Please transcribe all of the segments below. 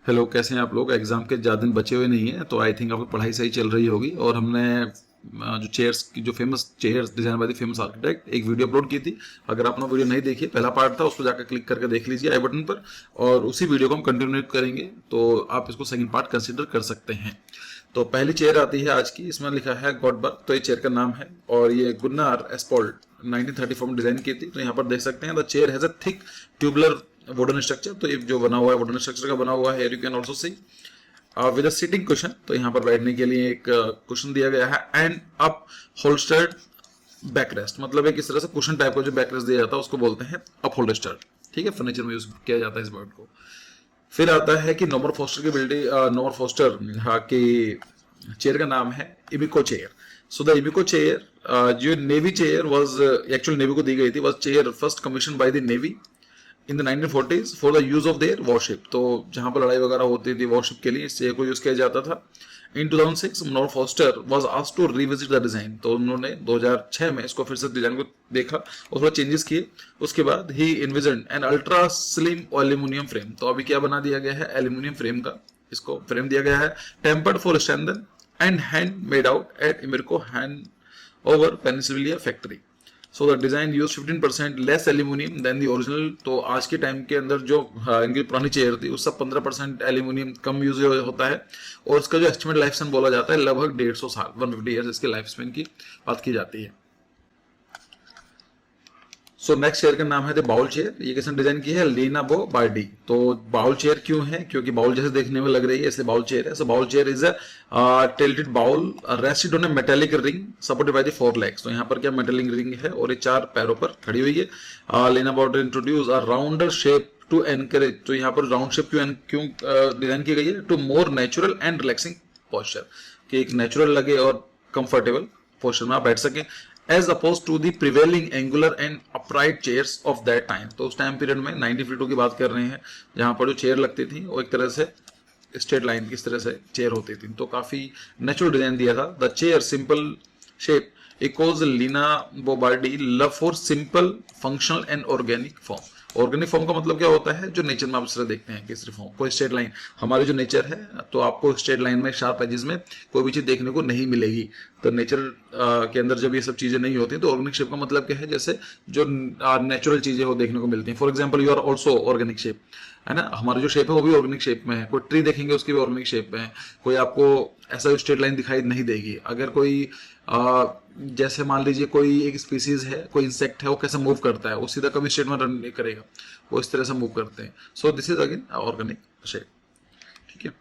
Hello, कैसे हैं आप लोग। एग्जाम के ज़्यादा दिन बचे हुए नहीं हैं, तो आई थिंक आपकी पढ़ाई सही चल रही होगी। और हमने जो चेयर्स की, जो famous chairs design by the famous architect, एक वीडियो अपलोड की थी। अगर आपने वीडियो नहीं देखी, पहला पार्ट था, उसको जाकर क्लिक करके देख लीजिए आई बटन पर। और उसी वीडियो को हम कंटिन्यू करेंगे, तो आप इसको सेकंड पार्ट कंसिडर कर सकते हैं। तो पहली चेयर आती है आज की, इसमें लिखा है गॉडबर्ग, तो ये चेयर का नाम है। और ये गुन्नार एस्पॉल्ट 1934 में डिजाइन की थी। तो यहाँ पर देख सकते हैं the chair has a thick tubular wooden structure. तो ये जो बना हुआ है वुडन स्ट्रक्चर का बना हुआ है। You can also see with a sitting cushion, तो यहाँ पर बैठने के लिए एक कुशन दिया गया है। एंड अप होल्स्टर्ड बैकरेस्ट, मतलब एक इस तरह से कुशन टाइप का जो बैकरेस्ट दिया जाता है उसको बोलते हैं अप होल्स्टर्ड। ठीक है, फर्नीचर में यूज किया जाता है इस वर्ड को। फिर आता है कि नॉर्मन फोस्टर की बिल्डिंग, नॉर्मन फोस्टर हाँ की चेयर का नाम है इमिको चेयर। सो द इमिको चेयर जो navy chair was actual navy को दी गई थी, was chair first commission by the navy in the 1940s for the use of their worship. तो जहां पर लड़ाई वगैरह होती थी वॉरशिप के लिए इस चेयर को यूज किया जाता था। In 2006 Norman Foster was asked to revisit the design, तो उन्होंने 2006 में इसको फिर से डिजाइन को देखा और थोड़ा चेंजेस किए। उसके बाद ही envision an ultra slim aluminium frame, तो अभी क्या बना दिया गया है, एल्यूमिनियम फ्रेम का इसको फ्रेम दिया गया है। Tempered for standard and hand made out at Emeco Hanover Pennsylvania factory. So the design use 15% less aluminium than the original. तो आज के टाइम के अंदर जो इनकी पुरानी चेयर थी उससे 15% एल्यूमिनियम कम यूज होता है। और इसका जो एस्टिमेट लाइफ स्पैन बोला जाता है लगभग 150 साल, 150 ईयर्स इसके लाइफ स्पैन की बात की जाती है। सो नेक्स्ट चेयर का नाम है द बाउल चेयर। ये किसने डिजाइन की है, लीना बो बार्डी। तो बाउल चेयर क्यों है, क्योंकि बाउल जैसे देखने में लग रही है, इसलिए बाउल चेयर है। So bowl chair is a tilted bowl rested on a metallic ring supported by the 4 legs. तो यहाँ पर क्या मेटालिक रिंग है और ये 4 पैरों पर खड़ी हुई है। Lina Bardi introduce a rounder shape to encourage, तो यहाँ पर राउंड शेप क्यों डिजाइन की गई है, to more natural and relaxing posture, कि एक नेचुरल लगे और कंफर्टेबल पोस्चर में आप बैठ सकें, as oppose to the prevailing angular and upright chairs of that time. तो उस टाइम पीरियड में 1952 की बात कर रहे हैं, जहां पर जो चेयर लगती थी वो एक तरह से स्ट्रेट लाइन की इस तरह से चेयर होती थी, तो काफी नेचुरल डिजाइन दिया था। The chair simple shape echoes Lina Bo Bardi love for simple functional and organic form. Organic form का मतलब क्या होता है, जो नेचर में आप इस तरह देखते हैं कि सिर्फ फॉर्म कोई स्ट्रेट लाइन, हमारे जो नेचर है तो आपको स्ट्रेट लाइन में शार्प एजेस में कोई भी चीज देखने को नहीं मिलेगी। तो नेचर के अंदर जब ये सब चीजें नहीं होती तो ऑर्गेनिक शेप का मतलब क्या है, जैसे जो नेचुरल चीजें वो देखने को मिलती हैं। For example you are also organic shape, है ना, हमारा जो शेप है वो भी ऑर्गेनिक शेप में है। कोई ट्री देखेंगे उसकी भी ऑर्गेनिक शेप में है। कोई आपको ऐसा स्ट्रेट लाइन दिखाई नहीं देगी। अगर कोई जैसे मान लीजिए कोई एक स्पीसीज है, कोई इंसेक्ट है, वो कैसे मूव करता है, वो सीधा कभी स्ट्रेट में रन नहीं करेगा, वो इस तरह से मूव करते हैं। सो this is again organic shape. ठीक है,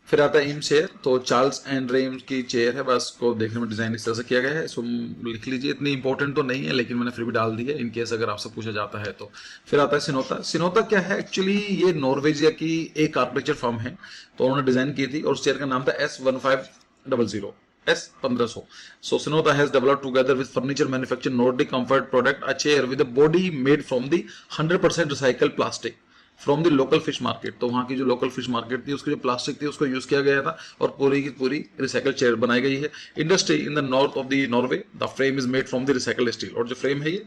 फिर आता है इम चेयर। तो चार्ल्स एंड रेम्स की चेयर है, बस को देखने में डिजाइन इस तरह से किया गया है। इसको लिख लीजिए, इतनी इंपॉर्टेंट तो नहीं है लेकिन मैंने फिर भी डाल दी है इन केस अगर आपसे पूछा जाता है तो। फिर आता है सिनोता। सिनोता क्या है, एक्चुअली ये नॉर्वेजिया की एक आर्किटेक्चर फर्म है, तो उन्होंने डिजाइन की थी और उस चेयर का नाम था S1500 S1500। So Sinota has developed together with furniture manufacturer Nordic Comfort product a chair with a body made from the 100% recycled plastic from the local fish market. तो वहां की जो लोकल फिश मार्केट थी उसकी जो plastic थी उसको use किया गया था और पूरी की पूरी रिसाइकल चेयर बनाई गई है। Industry in the north of the Norway, the frame is made from the recycled steel. और जो फ्रेम है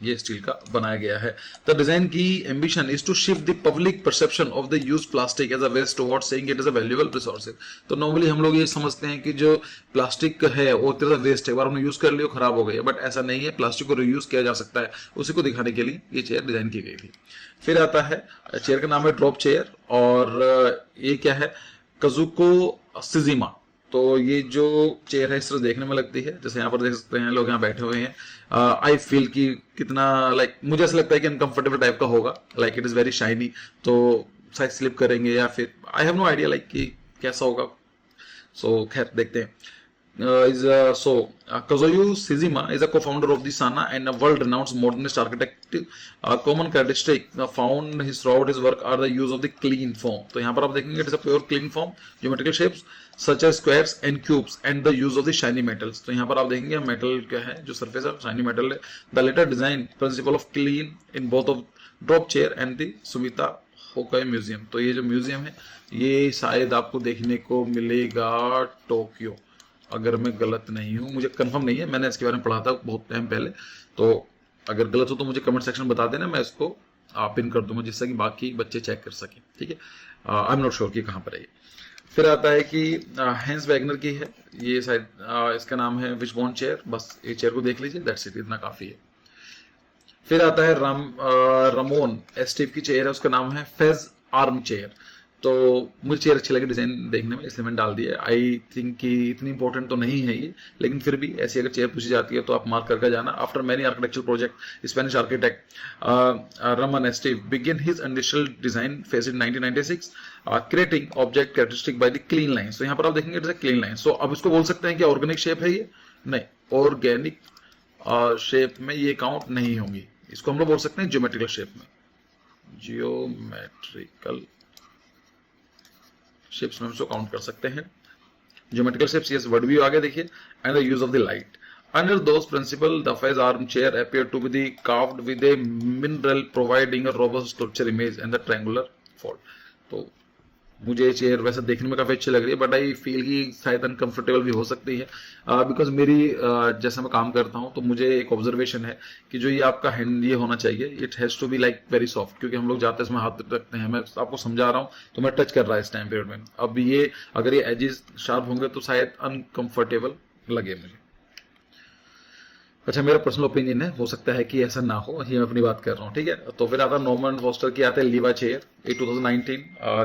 ये स्टील का बनाया गया है। द डिजाइन की ambition is to shift the public perception of the use plastic as a waste towards seeing it is a valuable resource. तो नॉर्मली हम लोग ये समझते हैं कि जो प्लास्टिक है वो तरह वेस्ट है, एक बार हमने यूज कर लिया खराब हो गई है, बट ऐसा नहीं है, प्लास्टिक को रीयूज किया जा सकता है। उसी को दिखाने के लिए ये चेयर डिजाइन की गई थी। फिर आता है चेयर का नाम है ड्रॉप चेयर, और ये क्या है, कजुको सिजिमा। तो ये जो चेयर है इस तरह देखने में लगती है, जैसे यहाँ पर देख सकते हैं लोग यहाँ बैठे हुए हैं। आई फील कि कितना लाइक मुझे ऐसा लगता है कि अनकंफर्टेबल टाइप का होगा, like it is very shiny, तो शायद स्लिप करेंगे या फिर I have no idea like कि कैसा होगा। सो खैर देखते हैं। Kazuyo Shizima is a co-founder of the Sana and a world-renowned modernist architect. Common characteristic found throughout his work are the use of the clean form. तो यहाँ पर आप देखेंगे it is a pure clean form, geometrical shapes such as squares and cubes, and the use of the shiny metals. तो यहाँ पर आप देखेंगे metal क्या है, जो surface है shiny metal है. The later design principle of clean in both of drop chair and the Sumita Hokusai museum. तो ये जो म्यूजियम है ये शायद आपको देखने को मिलेगा टोक्यो, अगर मैं गलत नहीं हूँ, मुझे कंफर्म नहीं है, मैंने इसके बारे में पढ़ा था बहुत टाइम पहले। तो अगर गलत हो तो मुझे कमेंट सेक्शन में बता देना, मैं इसको पिन कर दूंगा जिससे कि बाकी बच्चे चेक कर सकें, ठीक है। आई एम नॉट श्योर कि कहाँ पर है ये। फिर आता है कि हैंस वैगनर की है, ये शायद इसका नाम है विशबोन चेयर, बस ये चेयर को देख लीजिए, दैट्स इट, इतना काफी है। फिर आता है रमोन एस्टिव की चेयर है, उसका नाम है फेज आर्म चेयर। तो मुझे चेयर अच्छी लगी डिजाइन देखने में, इसलिए मैंने डाल दिया। आई थिंक कि इतनी इंपॉर्टेंट तो नहीं है ये, लेकिन फिर भी ऐसी अगर चेयर पूछी जाती है तो आप मार्क करके जाना। After many architectural project Spanish architect Ramon Esteve begin his industrial design phase in 1996 creating object characteristic by the clean line. तो यहाँ पर आप देखेंगे it is a clean line. So अब इसको बोल सकते हैं कि ऑर्गेनिक शेप है ये? नहीं, ऑर्गेनिक शेप में ये काउंट नहीं होंगी। इसको हम लोग बोल सकते हैं ज्योमेट्रिकल शेप में, जियोमेट्रिकल शेप्स में हम इसको काउंट कर सकते हैं। ज्योमेट्रिकल शेप्स, यस, वर्ड भी आगे देखिए। And the use of the light under those principle the phase arm chair appear to be carved with a mineral providing a robust structure image and the triangular fold. तो मुझे ये chair वैसे देखने में काफी अच्छी लग रही है, बट आई फील कि शायद अनकंफर्टेबल भी हो सकती है, बिकॉज मेरी जैसा मैं काम करता हूँ तो मुझे एक ऑब्जर्वेशन है कि जो ये आपका हैंड ये होना चाहिए, it has to be like very soft, क्योंकि हम लोग जाते हैं इसमें हाथ रखते हैं। मैं आपको समझा रहा हूँ तो मैं टच कर रहा है इस टाइम पीरियड में। अब ये अगर ये एजेस शार्प होंगे तो शायद अनकंफर्टेबल लगे मुझे। अच्छा, मेरा पर्सनल ओपिनियन है, हो सकता है कि ऐसा ना हो, ये मैं अपनी बात कर रहा हूँ, ठीक है। तो फिर आता है नॉर्मन फॉस्टर की, आते हैं लीवा चेयर, ये 2019,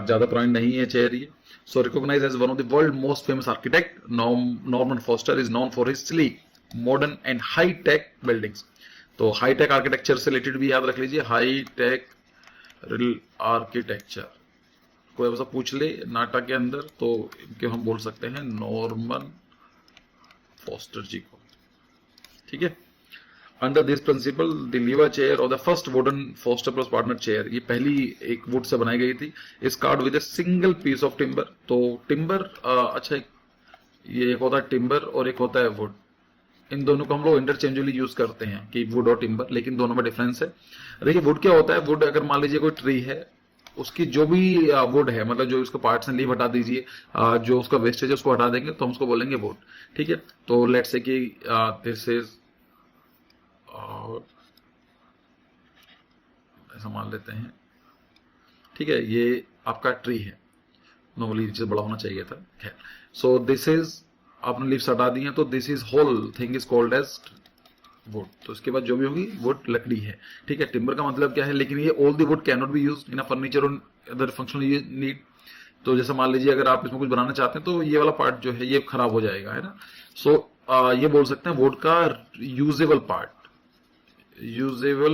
ज्यादा पुरानी नहीं है चेयर ये। So recognise as one of the world most famous architect, Norman Foster is known for his sleek, modern and high tech buildings. तो हाई टेक आर्किटेक्चर से रिलेटेड भी याद रख लीजिए, हाई टेक आर्किटेक्चर। कोई ऐसा पूछ ले नाटक के अंदर तो इनके हम बोल सकते हैं नॉर्मन फॉस्टर जी को, ठीक है। Under this principle the Leva chair और the first wooden Foster plus partner chair, ये पहली एक वुड से बनाई गई थी, is carved with a single piece of timber. तो टिम्बर, अच्छा, ये एक होता है टिम्बर और एक होता है वुड। इन दोनों को हम लोग इंटरचेंजली यूज करते हैं कि वुड और टिम्बर, लेकिन दोनों में डिफरेंस है। देखिए वुड क्या होता है, वुड अगर मान लीजिए कोई ट्री है, उसकी जो भी वुड है, मतलब जो उसका पार्ट्स हैं, लीव हटा दीजिए, जो उसका वेस्टेज है उसको हटा देंगे तो हम उसको बोलेंगे वुड, ठीक है। तो लेट्स से कि दिस इज, ऐसा मान लेते हैं, ठीक है, ये आपका ट्री है, नॉर्मली नीचे बड़ा होना चाहिए था, खैर। सो दिस इज, आपने लीव्स हटा दी हैं तो this is whole thing is called as wood. तो इसके बाद जो भी होगी वुड लकड़ी है, ठीक है। टिम्बर का मतलब क्या है, लेकिन ये all the wood can not be used in a furniture और अदर फंक्शनल नीड। तो जैसे मान लीजिए अगर आप इसमें कुछ बनाना चाहते हैं तो ये वाला पार्ट जो है ये खराब हो जाएगा, है ना। सो ये बोल सकते हैं वुड का usable part, usable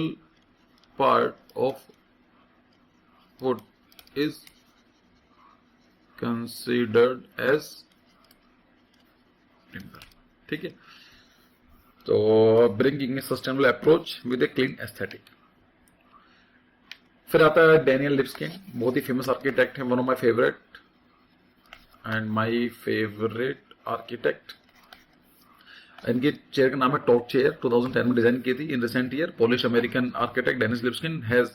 part of wood is considered as timber, ठीक है। तो bringing a sustainable approach with a clean aesthetic। फिर आता है डैनियल लिबस्किन, बहुत ही फेमस आर्किटेक्ट है, one of my favourite and my favourite architect. इनके चेयर का नाम है टॉक चेयर, 2010 में डिजाइन की थी। In recent year Polish American architect Dennis Libeskind has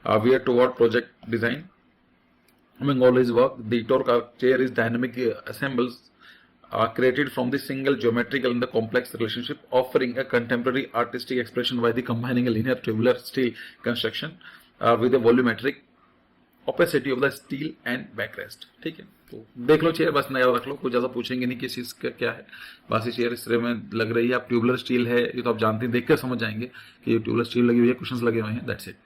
veer toward project design among all his work. The torque chair is dynamic assembles created from the single geometrical and the complex relationship, offering a contemporary artistic expression by the combining a linear tubular steel construction with a volumetric opacity of the steel and backrest, ठीक है। तो देख लो chair, बस नया रख लो, कुछ ज्यादा पूछेंगे नहीं किस चीज का क्या है, बस ये चेयर इस तरह में लग रही है। आप ट्यूबुलर स्टील है ये तो आप जानते हैं, देखकर समझ जाएंगे कि ये ट्यूबुलर स्टील लगी हुई है, कुशन्स लगे हुए हैं, दैट्स इट।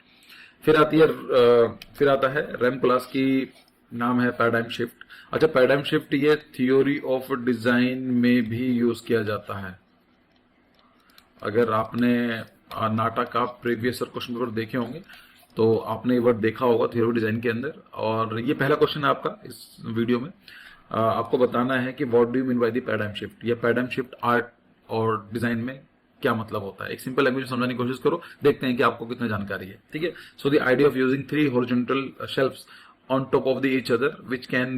फिर आता है रैम क्लास की, नाम है पैराडाइम शिफ्ट। अच्छा, पैराडाइम शिफ्ट ये थ्योरी ऑफ डिजाइन में भी यूज किया जाता है। अगर आपने नाटक का प्रीवियस क्वेश्चन पेपर देखे होंगे तो आपने ये वर्ड देखा होगा थ्योरी डिजाइन के अंदर, और ये पहला क्वेश्चन है आपका इस वीडियो में। आपको बताना है कि what do you mean by the paradigm shift, या पैराडाइम शिफ्ट आर्ट और डिजाइन में क्या मतलब होता है। एक सिंपल लैंग्वेज में समझाने की कोशिश करो, देखते हैं कि आपको कितना जानकारी है, ठीक है। So the idea of using 3 horizontal shelves on top of the each other which can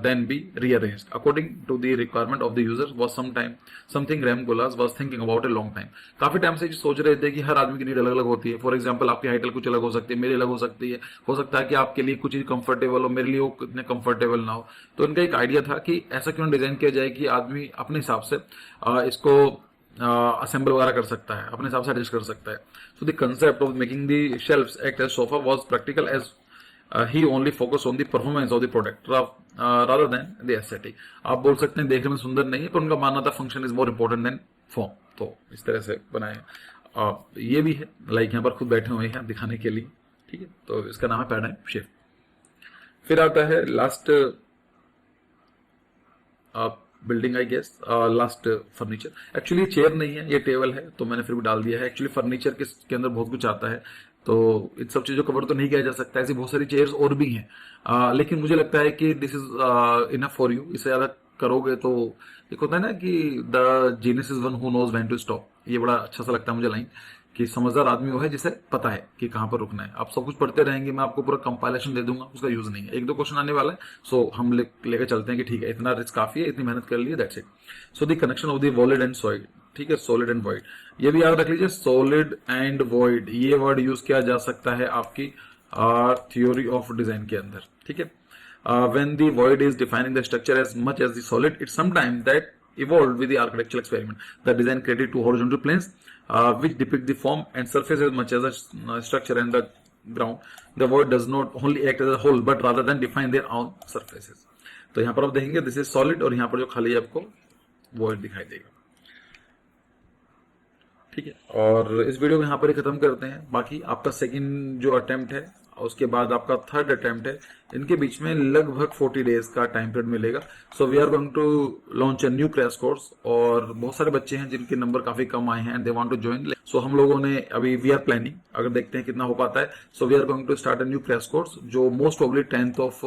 then be rearranged according to the requirement of the user was something Ram Koolhaas was thinking about a long time। काफी time से सोच रहे थे कि हर आदमी की need अलग अलग होती है। फॉर एग्जांपल आपकी हाइट कुछ अलग हो सकती है, मेरी अलग हो सकती है, हो सकता है कि आपके लिए कुछ चीज कंफर्टेबल हो, मेरे लिए वो इतने कंफर्टेबल ना हो। तो इनका एक आइडिया था कि ऐसा क्यों डिजाइन किया जाए कि आदमी अपने हिसाब से इसको असेंबल वगैरह कर सकता है, अपने हिसाब से एडजस्ट कर सकता है. So the concept of making the shelves act as sofa was practical as he only focus on the performance of the product rather than the aesthetic. आप बोल सकते हैं देखने में सुंदर नहीं है, पर उनका मानना था function is more important than form. तो इस तरह से बनाए. ये भी है, लाइक यहाँ पर खुद बैठे हुए हैं दिखाने के लिए. ठीक है, तो इसका नाम है पैराडाइम शिफ्ट. फिर आता है last building, I guess last furniture. Actually chair नहीं है, ये टेबल है, तो मैंने फिर भी डाल दिया है. एक्चुअली फर्नीचर के अंदर बहुत कुछ आता है, तो इन सब चीजों को कवर तो नहीं किया जा सकता. ऐसी बहुत सारी चेयर्स और भी हैं, लेकिन मुझे लगता है कि this is enough for you. इससे ज्यादा करोगे तो एक होता है ना कि the genius is one who knows when to stop. ये बड़ा अच्छा सा लगता है मुझे लाइन, कि समझदार आदमी वो है जिसे पता है कि कहां पर रुकना है. आप सब कुछ पढ़ते रहेंगे, मैं आपको पूरा कंपाइलेशन दे दूंगा, उसका यूज नहीं है. एक दो क्वेश्चन आने वाला है, सो हम लेकर चलते हैं कि ठीक है, इतना रिस्क काफी है, इतनी मेहनत कर ली है, that's it. So the connection of the void and solid. ठीक है, सॉलिड एंड वॉइड, ये भी याद रख लीजिए. सॉलिड एंड वॉइड, ये वर्ड यूज किया जा सकता है आपकी थ्योरी ऑफ डिजाइन के अंदर. ठीक है, when the void is defining the structure as much as the solid, it's sometimes that evolved with the architectural experiment. The design created two horizontal planes which depict the form and surface as much as the structure and the ground. The void does not only act as a whole but rather than define their own surfaces. तो यहाँ पर आप देखेंगे this is solid, और यहाँ पर जो खाली आपको void दिखाई देगा. ठीक है, और इस वीडियो को यहाँ पर ही खत्म करते हैं. बाकी आपका सेकंड जो अटेम्प्ट है, उसके बाद आपका थर्ड अटेम्प्ट है, इनके बीच में लगभग 40 डेज का टाइम पीरियड मिलेगा. So we are going to launch a new crash course, और बहुत सारे बच्चे हैं जिनके नंबर काफी कम आए हैं and they want to join. So हम लोगों ने अभी वी आर प्लानिंग, अगर देखते हैं कितना हो पाता है. So we are going to start a new crash course जो most probably 10th of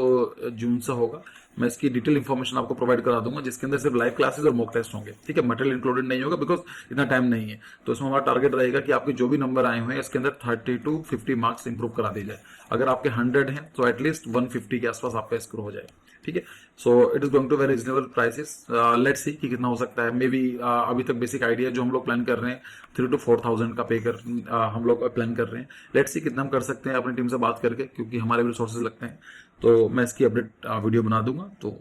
June से होगा. मैं इसकी डिटेल इन्फॉर्मेशन आपको प्रोवाइड करा दूंगा, जिसके अंदर सिर्फ लाइव क्लासेस और मॉक टेस्ट होंगे. ठीक है, मटेरियल इंक्लूडेड नहीं होगा बिकॉज इतना टाइम नहीं है. तो इसमें हमारा टारगेट रहेगा कि आपके जो भी नंबर आए हुए हैं इसके अंदर 30 to 50 मार्क्स इंप्रूव करा दी जाए. अगर आपके 100 हैं तो एटलीस्ट 150 के आसपास आपका स्कोर हो जाए. ठीक है, so it is going to very reasonable prices. Let's see कि कितना हो सकता है. मे बी अभी तक बेसिक आइडिया जो हम लोग प्लान कर रहे हैं 3,000 to 4,000 का पे कर हम लोग प्लान कर रहे हैं. लेट्स सी कितना हम कर सकते हैं अपनी टीम से बात करके, क्योंकि हमारे भी रिसोर्सेज लगते हैं. तो मैं इसकी अपडेट वीडियो बना दूंगा. तो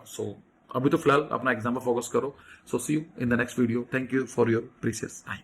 सो अभी तो फिलहाल अपना एग्जाम पर फोकस करो. So see you in the next video. Thank you for your precious time.